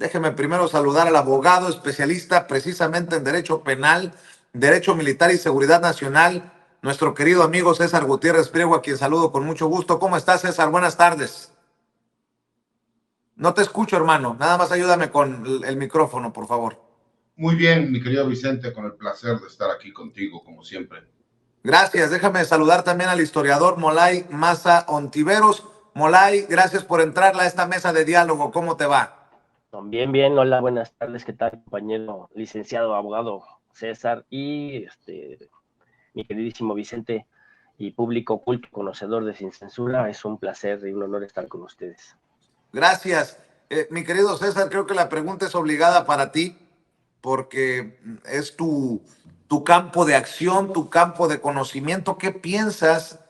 Déjeme primero saludar al abogado especialista precisamente en Derecho Penal, Derecho Militar y Seguridad Nacional, nuestro querido amigo César Gutiérrez Priego, a quien saludo con mucho gusto. ¿Cómo estás, César? Buenas tardes. No te escucho, hermano. Nada más ayúdame con el micrófono, por favor. Muy bien, mi querido Vicente, con el placer de estar aquí contigo, como siempre. Gracias. Déjame saludar también al historiador Molay Maza Ontiveros. Molay, gracias por entrar a esta mesa de diálogo. ¿Cómo te va? Bien, bien. Hola, buenas tardes. ¿Qué tal, compañero licenciado, abogado César y mi queridísimo Vicente y público culto, conocedor de Sin Censura? Es un placer y un honor estar con ustedes. Gracias. Mi querido César, creo que la pregunta es obligada para ti porque es tu campo de acción, tu campo de conocimiento. ¿Qué piensas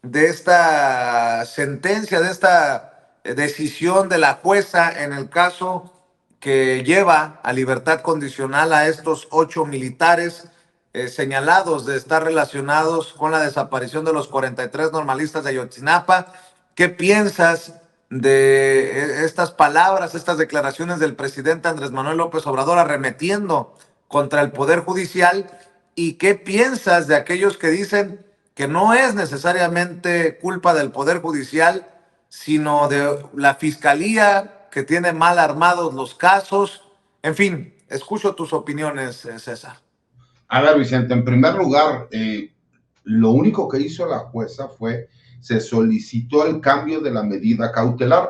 de esta sentencia, de esta decisión de la jueza en el caso que lleva a libertad condicional a estos 8 militares señalados de estar relacionados con la desaparición de los 43 normalistas de Ayotzinapa? ¿Qué piensas de estas palabras, estas declaraciones del presidente Andrés Manuel López Obrador arremetiendo contra el Poder Judicial? ¿Y qué piensas de aquellos que dicen que no es necesariamente culpa del Poder Judicial, sino de la Fiscalía, que tiene mal armados los casos? En fin, escucho tus opiniones, César. A ver, Vicente, en primer lugar, lo único que hizo la jueza fue, se solicitó el cambio de la medida cautelar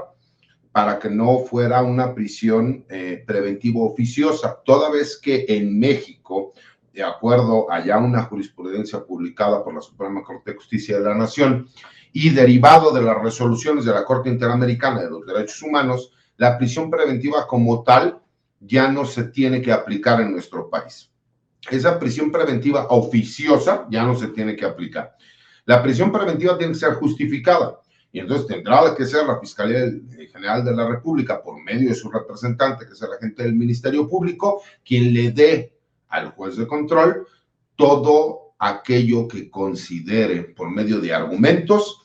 para que no fuera una prisión preventiva oficiosa, toda vez que en México, de acuerdo a ya una jurisprudencia publicada por la Suprema Corte de Justicia de la Nación y derivado de las resoluciones de la Corte Interamericana de los Derechos Humanos, la prisión preventiva como tal ya no se tiene que aplicar en nuestro país. Esa prisión preventiva oficiosa ya no se tiene que aplicar. La prisión preventiva tiene que ser justificada y entonces tendrá que ser la Fiscalía General de la República, por medio de su representante, que es el agente del Ministerio Público, quien le dé al juez de control todo aquello que considere por medio de argumentos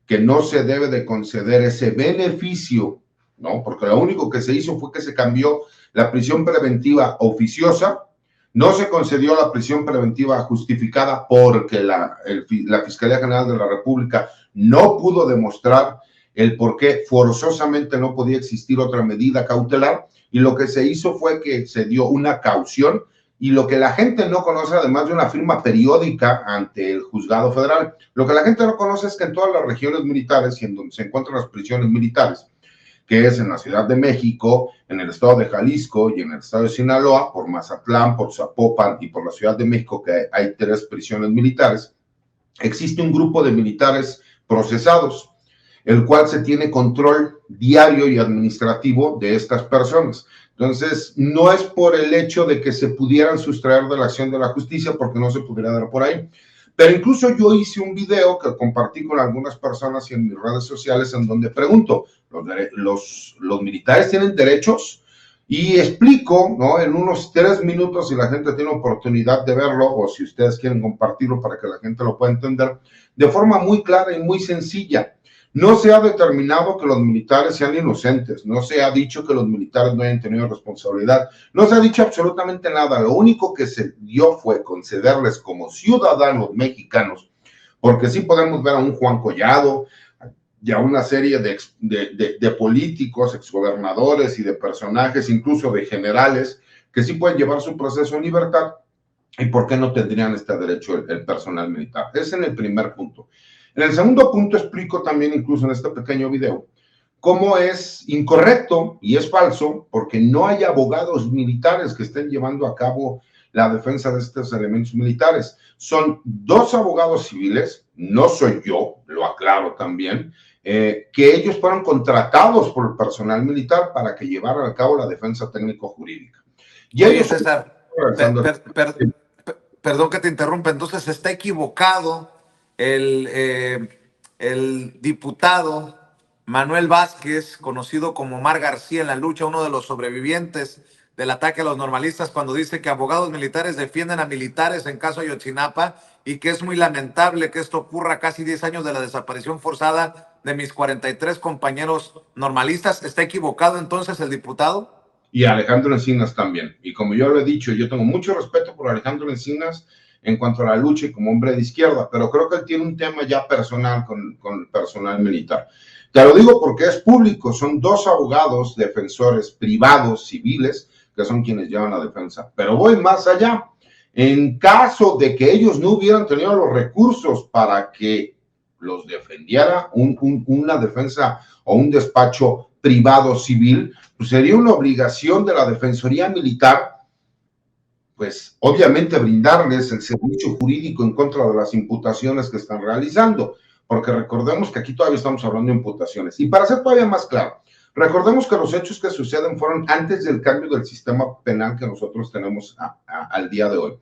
que no se debe de conceder ese beneficio, ¿no? Porque lo único que se hizo fue que se cambió la prisión preventiva oficiosa. No se concedió la prisión preventiva justificada porque la Fiscalía General de la República no pudo demostrar el por qué forzosamente no podía existir otra medida cautelar, y lo que se hizo fue que se dio una caución, y lo que la gente no conoce, además de una firma periódica ante el juzgado federal, lo que la gente no conoce es que en todas las regiones militares y en donde se encuentran las prisiones militares, que es en la Ciudad de México, en el estado de Jalisco y en el estado de Sinaloa, por Mazatlán, por Zapopan y por la Ciudad de México, que hay 3 prisiones militares, existe un grupo de militares procesados, el cual se tiene control diario y administrativo de estas personas. Entonces, no es por el hecho de que se pudieran sustraer de la acción de la justicia, porque no se pudiera dar por ahí. Pero incluso yo hice un video que compartí con algunas personas y en mis redes sociales, en donde pregunto, ¿los militares tienen derechos? Y explico, ¿no? En unos 3 minutos, si la gente tiene oportunidad de verlo, o si ustedes quieren compartirlo para que la gente lo pueda entender, de forma muy clara y muy sencilla. No se ha determinado que los militares sean inocentes, no se ha dicho que los militares no hayan tenido responsabilidad, no se ha dicho absolutamente nada. Lo único que se dio fue concederles como ciudadanos mexicanos, porque sí podemos ver a un Juan Collado y a una serie de políticos, exgobernadores y de personajes, incluso de generales, que sí pueden llevar su proceso en libertad. ¿Y por qué no tendrían este derecho el personal militar? Ese es en el primer punto. En el segundo punto explico también, incluso en este pequeño video, cómo es incorrecto y es falso, porque no hay abogados militares que estén llevando a cabo la defensa de estos elementos militares. Son 2 abogados civiles, no soy yo, lo aclaro también, que ellos fueron contratados por el personal militar para que llevaran a cabo la defensa técnico-jurídica. Y ellos, César, perdón que te interrumpa, entonces está equivocado el diputado Manuel Vázquez, conocido como Mar García en la lucha, uno de los sobrevivientes del ataque a los normalistas, cuando dice que abogados militares defienden a militares en caso Ayotzinapa y que es muy lamentable que esto ocurra a casi 10 años de la desaparición forzada de mis 43 compañeros normalistas. ¿Está equivocado entonces el diputado? Y Alejandro Encinas también. Y como yo lo he dicho, yo tengo mucho respeto por Alejandro Encinas en cuanto a la lucha y como hombre de izquierda, pero creo que él tiene un tema ya personal con el personal militar. Te lo digo porque es público, son 2 abogados defensores privados, civiles, que son quienes llevan la defensa. Pero voy más allá. En caso de que ellos no hubieran tenido los recursos para que los defendiera una defensa o un despacho privado civil, pues sería una obligación de la Defensoría Militar, pues obviamente brindarles el servicio jurídico en contra de las imputaciones que están realizando, porque recordemos que aquí todavía estamos hablando de imputaciones. Y para ser todavía más claro, recordemos que los hechos que suceden fueron antes del cambio del sistema penal que nosotros tenemos al día de hoy.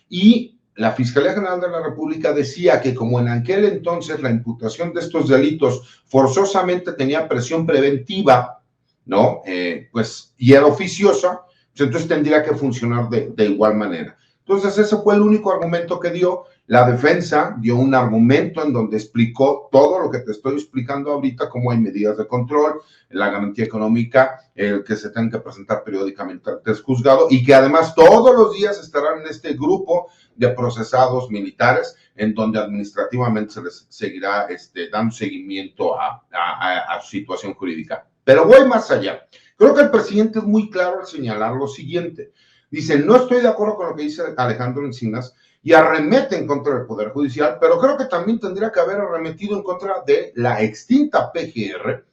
Y la Fiscalía General de la República decía que como en aquel entonces la imputación de estos delitos forzosamente tenía presión preventiva, ¿no? Pues, y era oficiosa, pues entonces tendría que funcionar de igual manera. Entonces ese fue el único argumento que dio. La defensa dio un argumento en donde explicó todo lo que te estoy explicando ahorita, cómo hay medidas de control, la garantía económica, el que se tengan que presentar periódicamente ante el juzgado y que además todos los días estarán en este grupo de procesados militares en donde administrativamente se les seguirá dando seguimiento a su situación jurídica. Pero voy más allá. Creo que el presidente es muy claro al señalar lo siguiente. Dice, no estoy de acuerdo con lo que dice Alejandro Encinas y arremete en contra del Poder Judicial, pero creo que también tendría que haber arremetido en contra de la extinta PGR,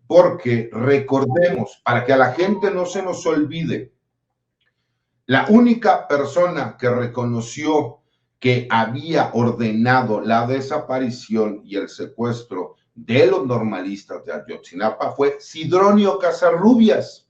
porque recordemos, para que a la gente no se nos olvide, la única persona que reconoció que había ordenado la desaparición y el secuestro de los normalistas de Ayotzinapa fue Sidronio Casarrubias,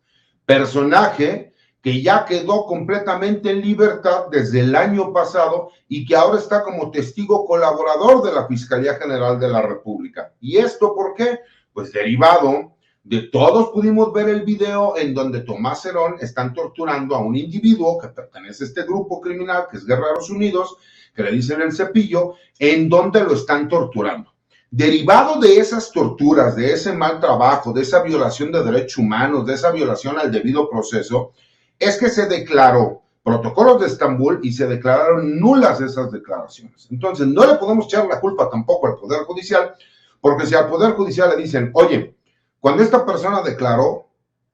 personaje que ya quedó completamente en libertad desde el año pasado y que ahora está como testigo colaborador de la Fiscalía General de la República. ¿Y esto por qué? Pues derivado de todos pudimos ver el video en donde Tomás Herón están torturando a un individuo que pertenece a este grupo criminal, que es Guerreros Unidos, que le dicen el Cepillo, en donde lo están torturando. Derivado de esas torturas, de ese mal trabajo, de esa violación de derechos humanos, de esa violación al debido proceso, es que se declaró protocolos de Estambul y se declararon nulas esas declaraciones. Entonces, no le podemos echar la culpa tampoco al Poder Judicial, porque si al Poder Judicial le dicen, oye, cuando esta persona declaró,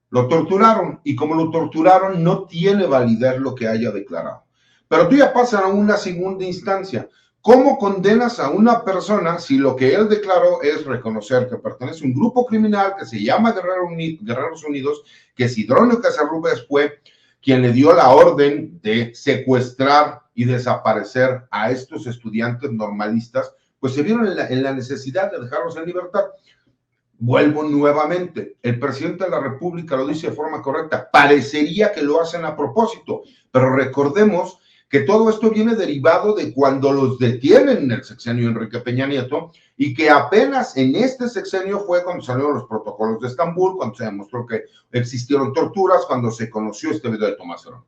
lo torturaron, y como lo torturaron, no tiene validez lo que haya declarado. Pero tú ya pasas a una segunda instancia. ¿Cómo condenas a una persona si lo que él declaró es reconocer que pertenece a un grupo criminal que se llama Guerreros Unidos, que Sidronio Casarrubias fue quien le dio la orden de secuestrar y desaparecer a estos estudiantes normalistas? Pues se vieron en la necesidad de dejarlos en libertad. Vuelvo nuevamente, el presidente de la República lo dice de forma correcta, parecería que lo hacen a propósito, pero recordemos que todo esto viene derivado de cuando los detienen en el sexenio Enrique Peña Nieto y que apenas en este sexenio fue cuando salieron los protocolos de Estambul, cuando se demostró que existieron torturas, cuando se conoció este video de Tomás Herón.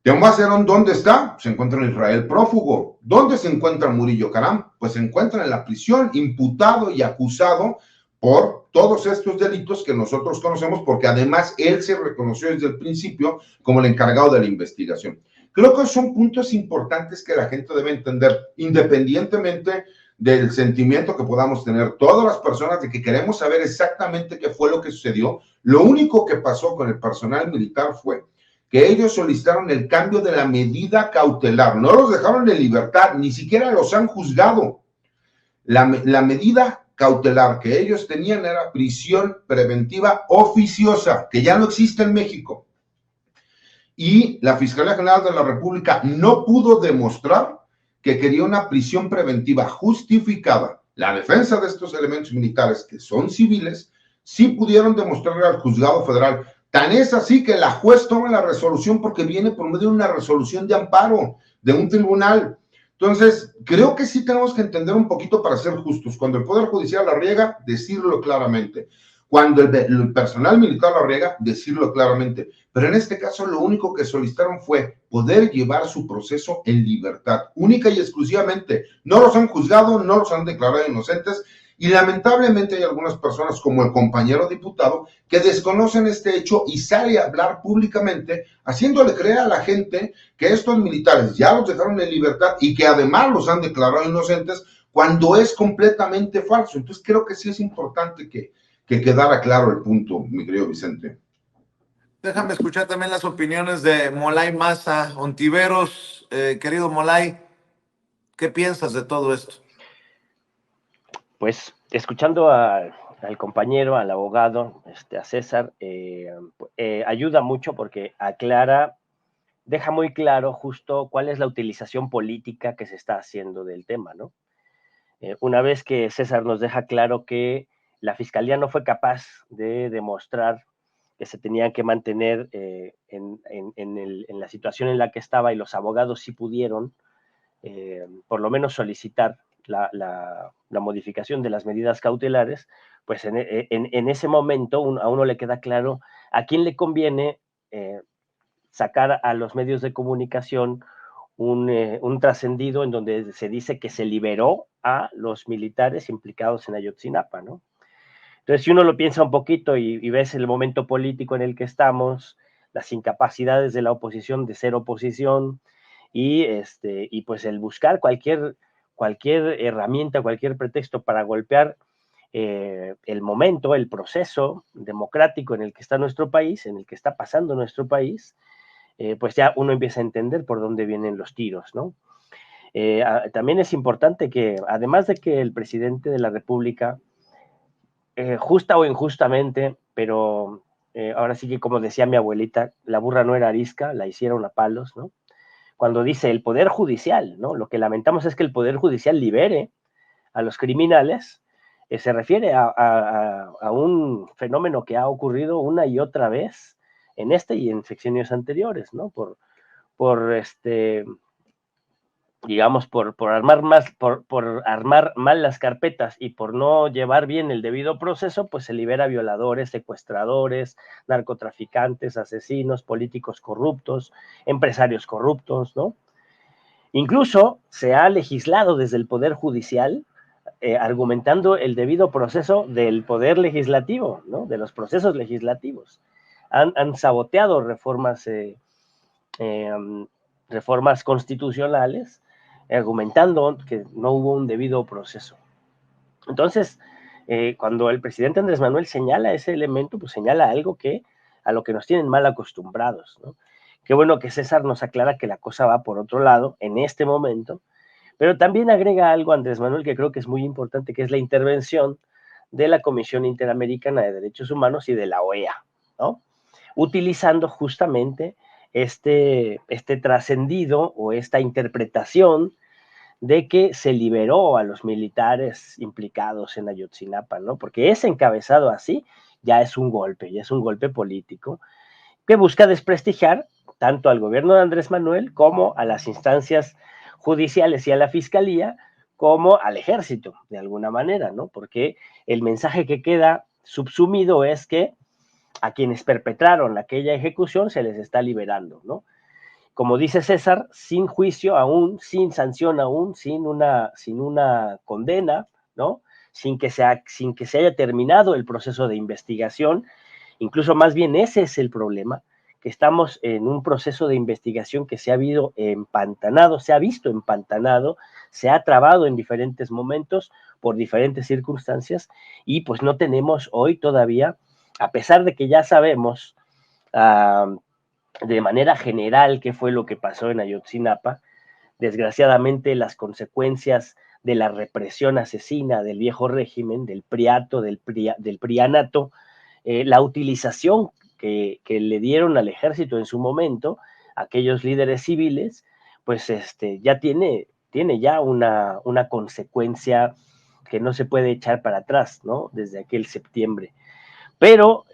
Tomás Herón, ¿dónde está? Se encuentra en Israel prófugo. ¿Dónde se encuentra Murillo Karam? Pues se encuentra en la prisión, imputado y acusado por todos estos delitos que nosotros conocemos, porque además él se reconoció desde el principio como el encargado de la investigación. Creo que son puntos importantes que la gente debe entender, independientemente del sentimiento que podamos tener todas las personas de que queremos saber exactamente qué fue lo que sucedió. Lo único que pasó con el personal militar fue que ellos solicitaron el cambio de la medida cautelar, no los dejaron en libertad, ni siquiera los han juzgado. La medida cautelar que ellos tenían era prisión preventiva oficiosa, que ya no existe en México. Y la Fiscalía General de la República no pudo demostrar que quería una prisión preventiva justificada. La defensa de estos elementos militares, que son civiles, sí pudieron demostrarle al juzgado federal. Tan es así que la juez toma la resolución porque viene por medio de una resolución de amparo de un tribunal. Entonces, creo que sí tenemos que entender un poquito para ser justos. Cuando el Poder Judicial la riega, decirlo claramente. Cuando el personal militar la riega, decirlo claramente. Pero en este caso, lo único que solicitaron fue poder llevar su proceso en libertad, única y exclusivamente. No los han juzgado, no los han declarado inocentes, Y lamentablemente hay algunas personas, como el compañero diputado, que desconocen este hecho y sale a hablar públicamente, haciéndole creer a la gente que estos militares ya los dejaron en libertad y que además los han declarado inocentes, cuando es completamente falso. Entonces creo que sí es importante que quedara claro el punto, mi querido Vicente. Déjame escuchar también las opiniones de Molay Maza, Ontiveros. Querido Molay, ¿qué piensas de todo esto? Pues escuchando al compañero, al abogado, a César, ayuda mucho porque aclara, deja muy claro justo cuál es la utilización política que se está haciendo del tema, ¿no? Una vez que César nos deja claro que la Fiscalía no fue capaz de demostrar que se tenían que mantener en la situación en la que estaba y los abogados sí pudieron, por lo menos solicitar la modificación de las medidas cautelares, pues en ese momento a uno le queda claro a quién le conviene sacar a los medios de comunicación un trascendido en donde se dice que se liberó a los militares implicados en Ayotzinapa, ¿no? Entonces, si uno lo piensa un poquito y ves el momento político en el que estamos, las incapacidades de la oposición de ser oposición y pues el buscar cualquier herramienta, cualquier pretexto para golpear el momento, el proceso democrático en el que está nuestro país, en el que está pasando nuestro país, pues ya uno empieza a entender por dónde vienen los tiros, ¿no? También es importante que, además de que el presidente de la República, justa o injustamente, pero ahora sí que como decía mi abuelita, la burra no era arisca, la hicieron a palos, ¿no? Cuando dice el Poder Judicial, ¿no? Lo que lamentamos es que el Poder Judicial libere a los criminales, se refiere a un fenómeno que ha ocurrido una y otra vez en este y en sexenios anteriores, ¿no? Por digamos, por armar mal las carpetas y por no llevar bien el debido proceso, pues se libera violadores, secuestradores, narcotraficantes, asesinos, políticos corruptos, empresarios corruptos, ¿no? Incluso se ha legislado desde el Poder Judicial argumentando el debido proceso del Poder Legislativo, ¿no? De los procesos legislativos. Han saboteado reformas constitucionales, argumentando que no hubo un debido proceso. Entonces, cuando el presidente Andrés Manuel señala ese elemento, pues señala algo a lo que nos tienen mal acostumbrados, ¿no? Qué bueno que César nos aclara que la cosa va por otro lado en este momento, pero también agrega algo Andrés Manuel que creo que es muy importante, que es la intervención de la Comisión Interamericana de Derechos Humanos y de la OEA, ¿no? Utilizando justamente este trascendido o esta interpretación de que se liberó a los militares implicados en Ayotzinapa, ¿no? Porque ese encabezado así ya es un golpe político que busca desprestigiar tanto al gobierno de Andrés Manuel como a las instancias judiciales y a la fiscalía, como al ejército, de alguna manera, ¿no? Porque el mensaje que queda subsumido es que a quienes perpetraron aquella ejecución se les está liberando, ¿no? Como dice César, sin juicio aún, sin sanción aún, sin una condena, ¿no? Sin que se haya terminado el proceso de investigación. Incluso más bien ese es el problema, que estamos en un proceso de investigación que se ha visto empantanado, se ha trabado en diferentes momentos por diferentes circunstancias y pues no tenemos hoy todavía, a pesar de que ya sabemos de manera general qué fue lo que pasó en Ayotzinapa, desgraciadamente las consecuencias de la represión asesina del viejo régimen, del priato, del prianato, la utilización que le dieron al ejército en su momento, aquellos líderes civiles, pues ya tiene ya una consecuencia que no se puede echar para atrás, ¿no? Desde aquel septiembre. Pero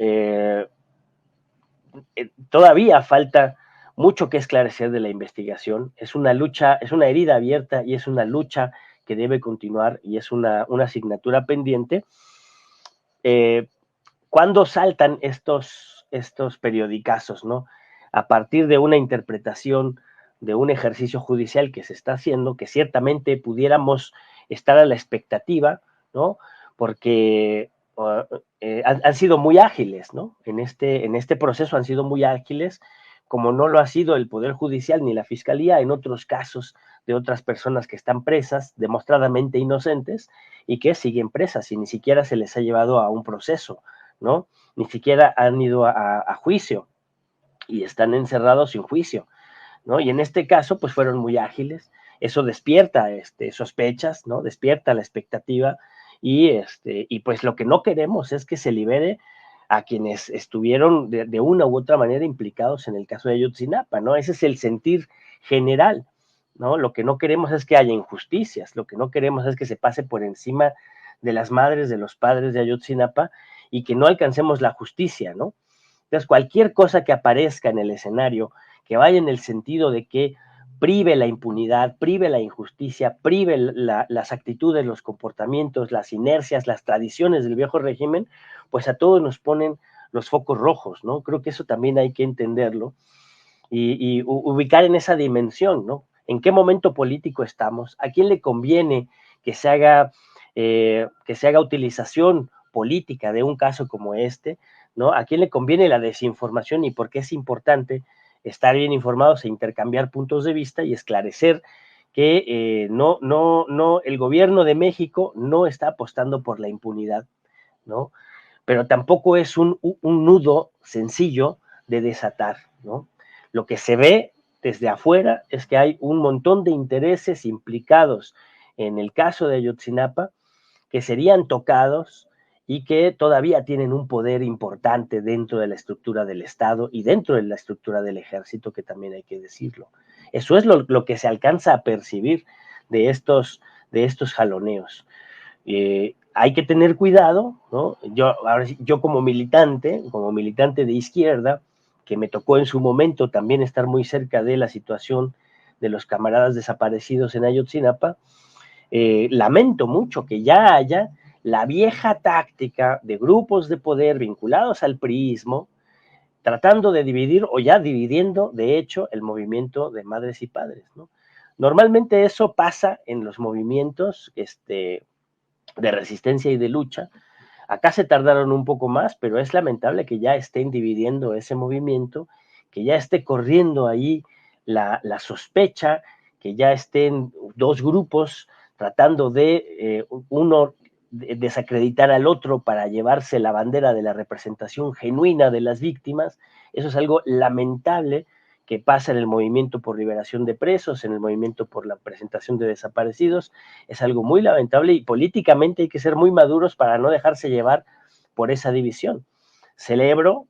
todavía falta mucho que esclarecer de la investigación. Es una lucha, es una herida abierta y es una lucha que debe continuar y es una asignatura pendiente. ¿Cuándo saltan estos periodicazos, ¿no? A partir de una interpretación de un ejercicio judicial que se está haciendo, que ciertamente pudiéramos estar a la expectativa, ¿no? porque han sido muy ágiles, ¿no? En este proceso han sido muy ágiles, como no lo ha sido el Poder Judicial ni la Fiscalía en otros casos de otras personas que están presas, demostradamente inocentes, y que siguen presas y ni siquiera se les ha llevado a un proceso, ¿no? Ni siquiera han ido a juicio y están encerrados sin juicio, ¿no? Y en este caso, pues fueron muy ágiles. Eso despierta sospechas, ¿no? Despierta la expectativa y pues lo que no queremos es que se libere a quienes estuvieron de una u otra manera implicados en el caso de Ayotzinapa, ¿no? Ese es el sentir general, ¿no? Lo que no queremos es que haya injusticias, lo que no queremos es que se pase por encima de las madres, de los padres de Ayotzinapa y que no alcancemos la justicia, ¿no? Entonces, cualquier cosa que aparezca en el escenario, que vaya en el sentido de que prive la impunidad, prive la injusticia, prive las actitudes, los comportamientos, las inercias, las tradiciones del viejo régimen, pues a todos nos ponen los focos rojos, ¿no? Creo que eso también hay que entenderlo y ubicar en esa dimensión, ¿no? ¿En qué momento político estamos? ¿A quién le conviene que se haga utilización política de un caso como este? ¿No? ¿A quién le conviene la desinformación y por qué es importante estar bien informados e intercambiar puntos de vista y esclarecer que el gobierno de México no está apostando por la impunidad, ¿no? Pero tampoco es un nudo sencillo de desatar, ¿no? Lo que se ve desde afuera es que hay un montón de intereses implicados en el caso de Ayotzinapa que serían tocados y que todavía tienen un poder importante dentro de la estructura del Estado y dentro de la estructura del ejército, que también hay que decirlo. Eso es lo que se alcanza a percibir de estos jaloneos. Hay que tener cuidado, ¿no? Yo como militante de izquierda, que me tocó en su momento también estar muy cerca de la situación de los camaradas desaparecidos en Ayotzinapa, lamento mucho que ya haya la vieja táctica de grupos de poder vinculados al priismo, tratando de dividir o ya dividiendo, de hecho, el movimiento de madres y padres, ¿no? Normalmente eso pasa en los movimientos de resistencia y de lucha. Acá se tardaron un poco más, pero es lamentable que ya estén dividiendo ese movimiento, que ya esté corriendo ahí la sospecha, que ya estén dos grupos tratando de uno desacreditar al otro para llevarse la bandera de la representación genuina de las víctimas. Eso es algo lamentable que pasa en el movimiento por liberación de presos, en el movimiento por la presentación de desaparecidos. Es algo muy lamentable y políticamente hay que ser muy maduros para no dejarse llevar por esa división. Celebro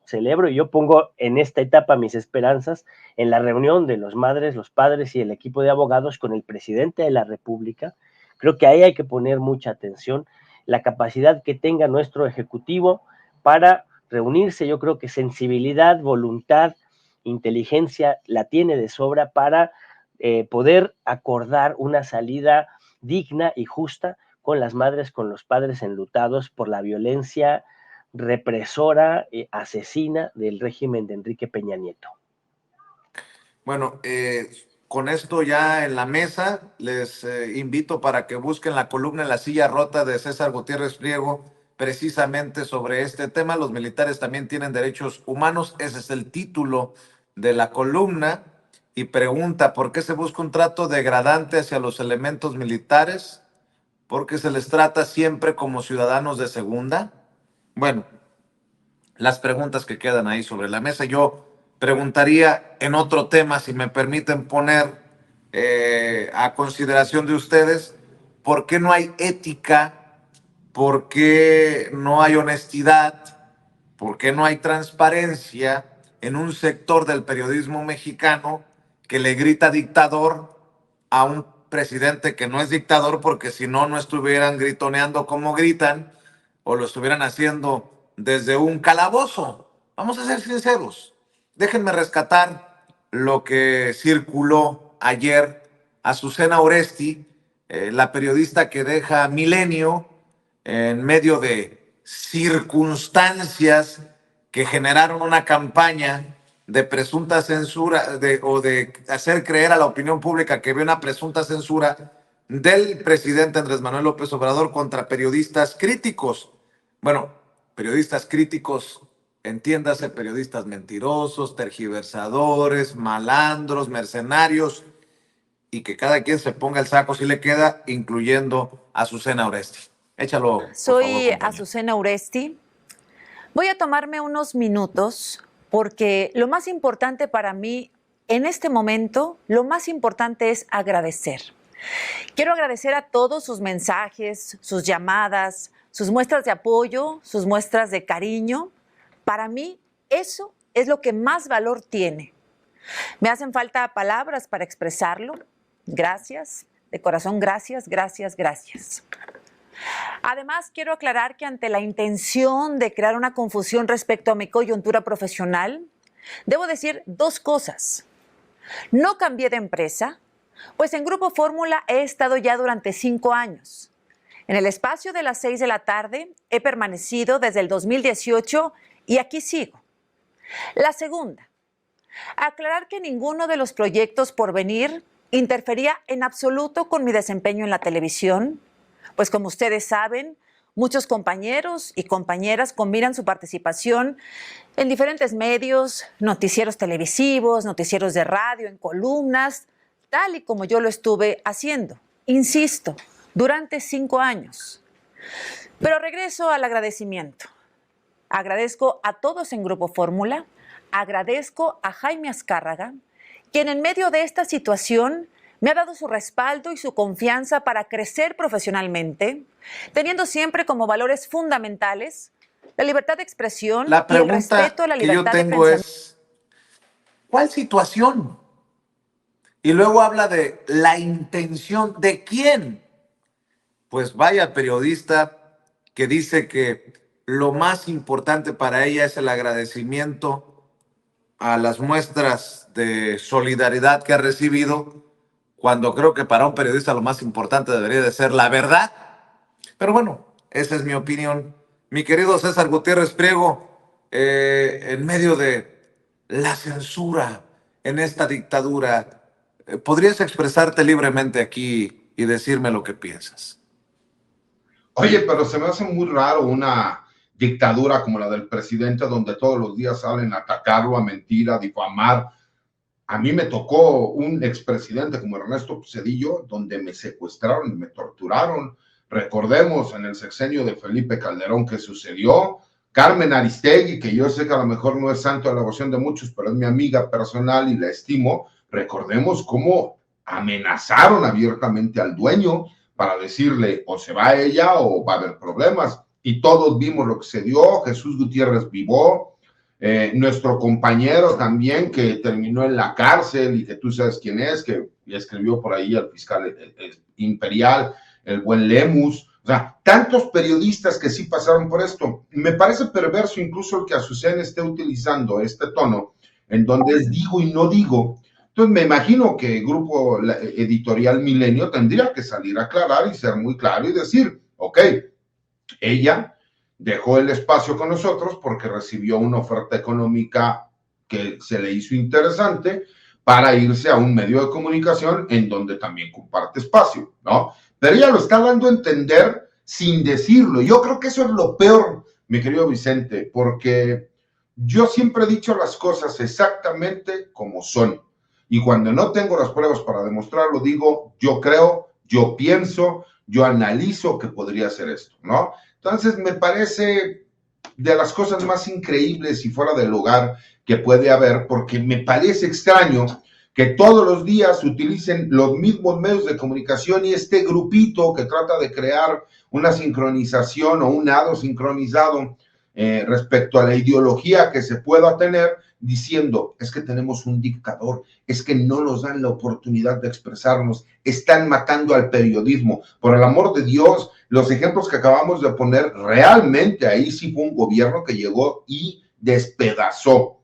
y yo pongo en esta etapa mis esperanzas en la reunión de los madres, los padres y el equipo de abogados con el presidente de la República. Creo que ahí hay que poner mucha atención, la capacidad que tenga nuestro ejecutivo para reunirse. Yo creo que sensibilidad, voluntad, inteligencia la tiene de sobra para poder acordar una salida digna y justa con las madres, con los padres enlutados por la violencia represora, asesina del régimen de Enrique Peña Nieto. Bueno, con esto ya en la mesa, les invito para que busquen la columna en la silla rota de César Gutiérrez Priego, precisamente sobre este tema. Los militares también tienen derechos humanos. Ese es el título de la columna. Y pregunta, ¿por qué se busca un trato degradante hacia los elementos militares? ¿Porque se les trata siempre como ciudadanos de segunda? Bueno, las preguntas que quedan ahí sobre la mesa. Yo preguntaría en otro tema, si me permiten poner a consideración de ustedes, ¿por qué no hay ética? ¿Por qué no hay honestidad? ¿Por qué no hay transparencia en un sector del periodismo mexicano que le grita dictador a un presidente que no es dictador, porque si no, no estuvieran gritoneando como gritan o lo estuvieran haciendo desde un calabozo? Vamos a ser sinceros. Déjenme rescatar lo que circuló ayer. Azucena Oresti, la periodista que deja Milenio en medio de circunstancias que generaron una campaña de presunta censura o de hacer creer a la opinión pública que había una presunta censura, del presidente Andrés Manuel López Obrador contra periodistas críticos. Bueno, periodistas críticos, entiéndase, periodistas mentirosos, tergiversadores, malandros, mercenarios, y que cada quien se ponga el saco si le queda, incluyendo a Azucena Oresti. Échalo, por Soy favor, compañero. Azucena Oresti. Voy a tomarme unos minutos porque lo más importante para mí en este momento, lo más importante es agradecer. Quiero agradecer a todos sus mensajes, sus llamadas, sus muestras de apoyo, sus muestras de cariño. Para mí, eso es lo que más valor tiene. Me hacen falta palabras para expresarlo. Gracias, de corazón, gracias, gracias, gracias. Además, quiero aclarar que ante la intención de crear una confusión respecto a mi coyuntura profesional, debo decir dos cosas. No cambié de empresa, pues en Grupo Fórmula he estado ya durante 5 años. En el espacio de las 6 de la tarde he permanecido desde el 2018 y aquí sigo. La segunda, aclarar que ninguno de los proyectos por venir interfería en absoluto con mi desempeño en la televisión, pues como ustedes saben, muchos compañeros y compañeras combinan su participación en diferentes medios, noticieros televisivos, noticieros de radio, en columnas, tal y como yo lo estuve haciendo, insisto, durante 5 años. Pero regreso al agradecimiento. Agradezco a todos en Grupo Fórmula, agradezco a Jaime Azcárraga, quien en medio de esta situación me ha dado su respaldo y su confianza para crecer profesionalmente, teniendo siempre como valores fundamentales la libertad de expresión La y el pregunta respeto a la que yo libertad de tengo pensamiento. es, ¿cuál situación? Y luego habla de la intención de quién. Pues vaya periodista que dice que lo más importante para ella es el agradecimiento a las muestras de solidaridad que ha recibido, cuando creo que para un periodista lo más importante debería de ser la verdad. Pero bueno, esa es mi opinión. Mi querido César Gutiérrez Priego, en medio de la censura en esta dictadura, ¿podrías expresarte libremente aquí y decirme lo que piensas? Oye, pero se me hace muy raro una dictadura como la del presidente, donde todos los días salen a atacarlo, a mentir, a difamar. A mí me tocó un expresidente como Ernesto Zedillo, donde me secuestraron y me torturaron. Recordemos en el sexenio de Felipe Calderón que sucedió. Carmen Aristegui, que yo sé que a lo mejor no es santo de la devoción de muchos, pero es mi amiga personal y la estimo. Recordemos cómo amenazaron abiertamente al dueño para decirle o se va ella o va a haber problemas. Y todos vimos lo que se dio. Jesús Gutiérrez Vivó, nuestro compañero también que terminó en la cárcel y que tú sabes quién es, que escribió por ahí al fiscal imperial, el buen Lemus. O sea, tantos periodistas que sí pasaron por esto. Me parece perverso incluso el que Azucena esté utilizando este tono en donde es digo y no digo. Entonces me imagino que el grupo editorial Milenio tendría que salir a aclarar y ser muy claro y decir, ok, ella dejó el espacio con nosotros porque recibió una oferta económica que se le hizo interesante para irse a un medio de comunicación en donde también comparte espacio, ¿no? Pero ella lo está dando a entender sin decirlo. Yo creo que eso es lo peor, mi querido Vicente, porque yo siempre he dicho las cosas exactamente como son. Y cuando no tengo las pruebas para demostrarlo, digo, yo creo, yo pienso, yo analizo que podría ser esto, ¿no? Entonces, me parece de las cosas más increíbles y fuera de lugar que puede haber, porque me parece extraño que todos los días utilicen los mismos medios de comunicación y este grupito que trata de crear una sincronización o un nado sincronizado respecto a la ideología que se pueda tener, diciendo, es que tenemos un dictador, es que no nos dan la oportunidad de expresarnos, están matando al periodismo. Por el amor de Dios, los ejemplos que acabamos de poner, realmente ahí sí fue un gobierno que llegó y despedazó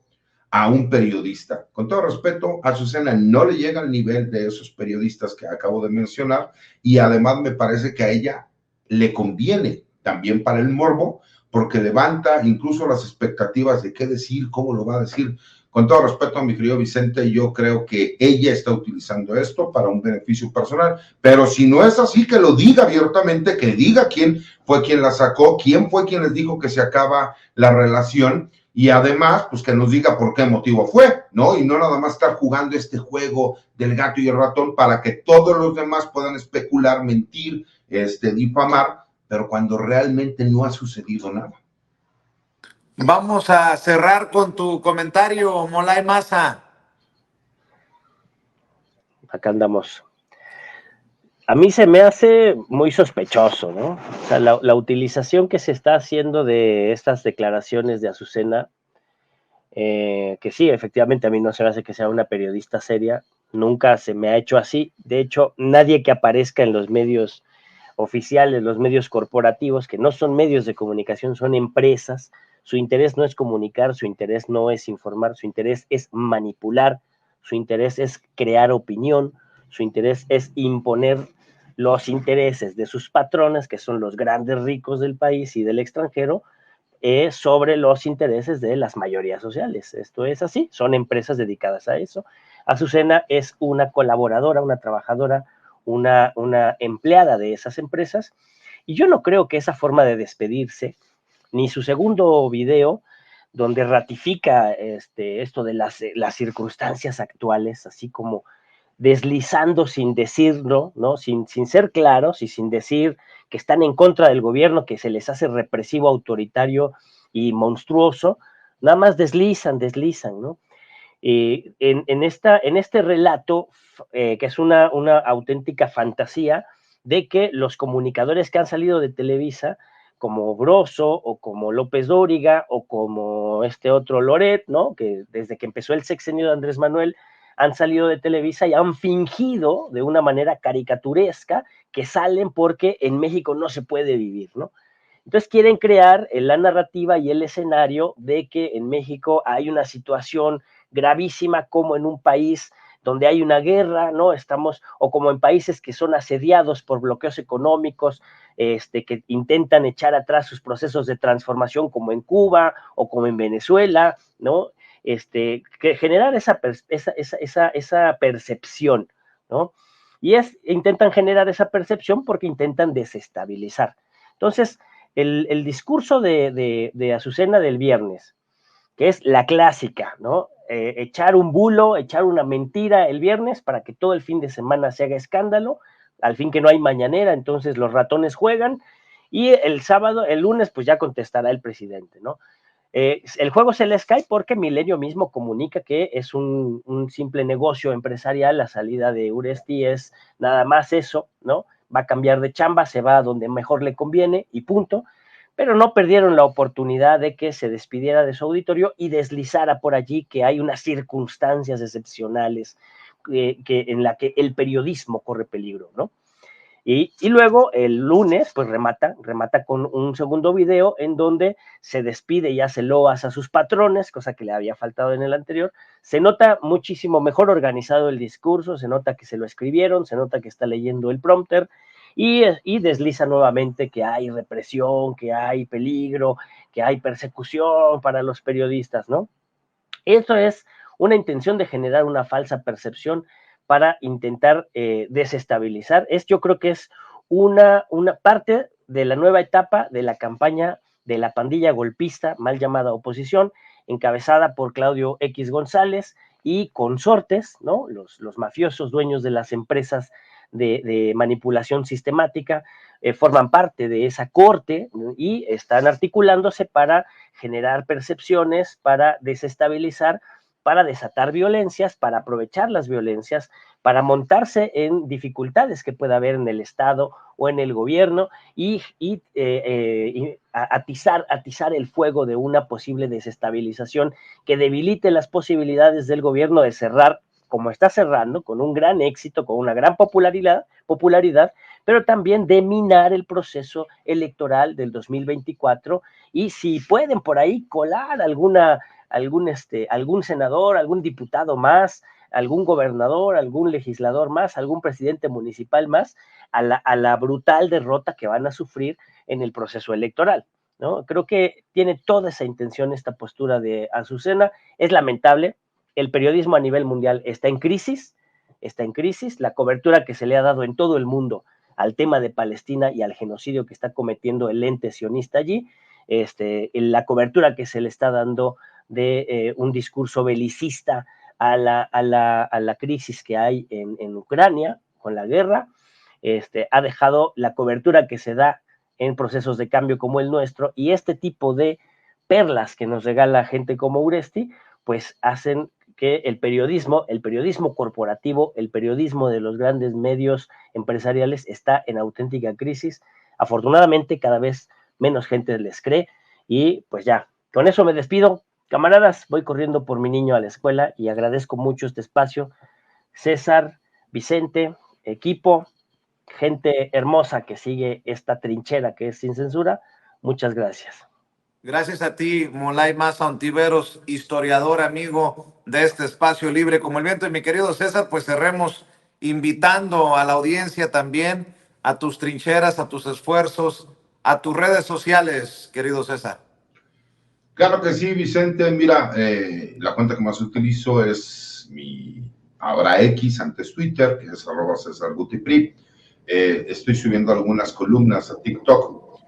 a un periodista. Con todo respeto, a Azucena no le llega al nivel de esos periodistas que acabo de mencionar y además me parece que a ella le conviene también para el morbo, porque levanta incluso las expectativas de qué decir, cómo lo va a decir, con todo respeto a mi querido Vicente, yo creo que ella está utilizando esto para un beneficio personal, pero si no es así, que lo diga abiertamente, que diga quién fue quien la sacó, quién fue quien les dijo que se acaba la relación, y además, pues que nos diga por qué motivo fue, ¿no? Y no nada más estar jugando este juego del gato y el ratón para que todos los demás puedan especular, mentir, difamar, pero cuando realmente no ha sucedido nada. Vamos a cerrar con tu comentario, Molay Maza. Acá andamos. A mí se me hace muy sospechoso, ¿no? O sea, la utilización que se está haciendo de estas declaraciones de Azucena, que sí, efectivamente a mí no se me hace que sea una periodista seria, nunca se me ha hecho así. De hecho, nadie que aparezca en los medios oficiales, los medios corporativos, que no son medios de comunicación, son empresas, su interés no es comunicar, su interés no es informar, su interés es manipular, su interés es crear opinión, su interés es imponer los intereses de sus patrones, que son los grandes ricos del país y del extranjero, sobre los intereses de las mayorías sociales. Esto es así, son empresas dedicadas a eso. Azucena es una colaboradora, una trabajadora, una empleada de esas empresas, y yo no creo que esa forma de despedirse, ni su segundo video, donde ratifica esto de las circunstancias actuales, así como deslizando sin decirlo, ¿no? Sin ser claros y sin decir que están en contra del gobierno, que se les hace represivo, autoritario y monstruoso, nada más deslizan, ¿no? En este relato, que es una auténtica fantasía, de que los comunicadores que han salido de Televisa, como Broso, o como López Dóriga, o como este otro Loret, ¿no? Que desde que empezó el sexenio de Andrés Manuel, han salido de Televisa y han fingido de una manera caricaturesca que salen porque en México no se puede vivir, ¿no? Entonces quieren crear la narrativa y el escenario de que en México hay una situación gravísima, como en un país donde hay una guerra, ¿no? O como en países que son asediados por bloqueos económicos, que intentan echar atrás sus procesos de transformación, como en Cuba o como en Venezuela, ¿no? Que generar esa percepción, ¿no? Y intentan generar esa percepción porque intentan desestabilizar. Entonces, el discurso de Azucena del viernes, que es la clásica, ¿no? Echar un bulo, echar una mentira el viernes para que todo el fin de semana se haga escándalo, al fin que no hay mañanera, entonces los ratones juegan, y el sábado, el lunes, pues ya contestará el presidente, ¿no? El juego se les cae porque Milenio mismo comunica que es un simple negocio empresarial, la salida de Uresti es nada más eso, ¿no? Va a cambiar de chamba, se va a donde mejor le conviene y punto, pero no perdieron la oportunidad de que se despidiera de su auditorio y deslizara por allí que hay unas circunstancias excepcionales en la que el periodismo corre peligro, ¿no? Y luego el lunes, pues remata con un segundo video en donde se despide y hace loas a sus patrones, cosa que le había faltado en el anterior. Se nota muchísimo mejor organizado el discurso, se nota que se lo escribieron, se nota que está leyendo el prompter, y desliza nuevamente que hay represión, que hay peligro, que hay persecución para los periodistas, ¿no? Eso es una intención de generar una falsa percepción para intentar desestabilizar. Yo creo que es una parte de la nueva etapa de la campaña de la pandilla golpista, mal llamada oposición, encabezada por Claudio X González y consortes, ¿no? Los mafiosos dueños de las empresas de manipulación sistemática, forman parte de esa corte, ¿no? Y están articulándose para generar percepciones, para desestabilizar, para desatar violencias, para aprovechar las violencias, para montarse en dificultades que pueda haber en el Estado o en el gobierno y atizar el fuego de una posible desestabilización que debilite las posibilidades del gobierno de cerrar, como está cerrando, con un gran éxito, con una gran popularidad, pero también de minar el proceso electoral del 2024, y si pueden por ahí colar algún senador, algún diputado más, algún gobernador, algún legislador más, algún presidente municipal más, a la brutal derrota que van a sufrir en el proceso electoral, ¿no? Creo que tiene toda esa intención esta postura de Azucena. Es lamentable, el periodismo a nivel mundial está en crisis, la cobertura que se le ha dado en todo el mundo al tema de Palestina y al genocidio que está cometiendo el ente sionista allí, la cobertura que se le está dando de un discurso belicista a la crisis que hay en Ucrania con la guerra, ha dejado la cobertura que se da en procesos de cambio como el nuestro, y este tipo de perlas que nos regala gente como Uresti, pues hacen que el periodismo corporativo, el periodismo de los grandes medios empresariales está en auténtica crisis. Afortunadamente, cada vez menos gente les cree, y pues ya, con eso me despido. Camaradas, voy corriendo por mi niño a la escuela y agradezco mucho este espacio. César, Vicente, equipo, gente hermosa que sigue esta trinchera que es Sin Censura, muchas gracias. Gracias a ti, Molay Maza Ontiveros, historiador, amigo de este espacio libre como el viento. Y mi querido César, pues cerremos invitando a la audiencia también a tus trincheras, a tus esfuerzos, a tus redes sociales, querido César. Claro que sí, Vicente. Mira, la cuenta que más utilizo es ahora X, antes Twitter, que es @CésarGutiPri. Estoy subiendo algunas columnas a TikTok.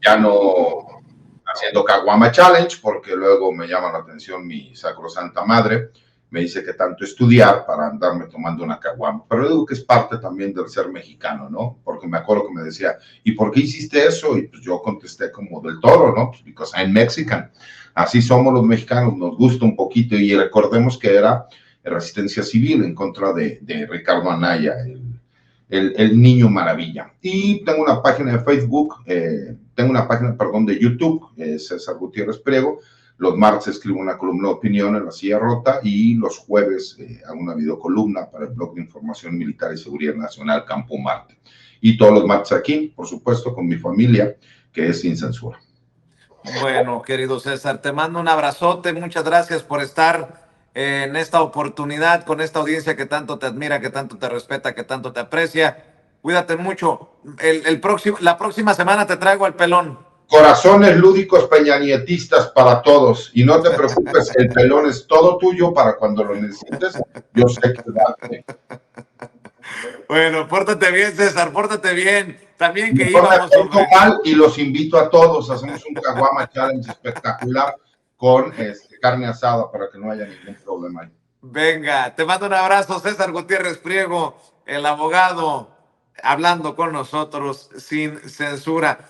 Ya no haciendo Caguama Challenge, porque luego me llama la atención mi sacrosanta madre, me dice que tanto estudiar para andarme tomando una caguama, pero digo que es parte también del ser mexicano, ¿no? Porque me acuerdo que me decía, ¿y por qué hiciste eso? Y pues yo contesté como del Toro, ¿no? Pues because I'm Mexican. Así somos los mexicanos, nos gusta un poquito, y recordemos que era resistencia civil en contra de Ricardo Anaya, el niño maravilla. Y tengo una página de Facebook, de YouTube, César Gutiérrez Priego. Los martes escribo una columna de opinión en La Silla Rota, y los jueves hago una videocolumna para el blog de información militar y seguridad nacional Campo Marte. Y todos los martes aquí, por supuesto, con mi familia, que es Sin Censura. Bueno, querido César, te mando un abrazote. Muchas gracias por estar en esta oportunidad con esta audiencia que tanto te admira, que tanto te respeta, que tanto te aprecia. Cuídate mucho. La próxima semana te traigo al pelón. Corazones lúdicos peñanietistas para todos. Y no te preocupes, el pelón es todo tuyo para cuando lo necesites. Yo sé que darte. Bueno, pórtate bien, César, pórtate bien. También que Mejor íbamos me pongo mal y los invito a todos. Hacemos un Caguama Challenge espectacular con carne asada para que no haya ningún problema. Venga, te mando un abrazo, César Gutiérrez Priego, el abogado, hablando con nosotros sin censura.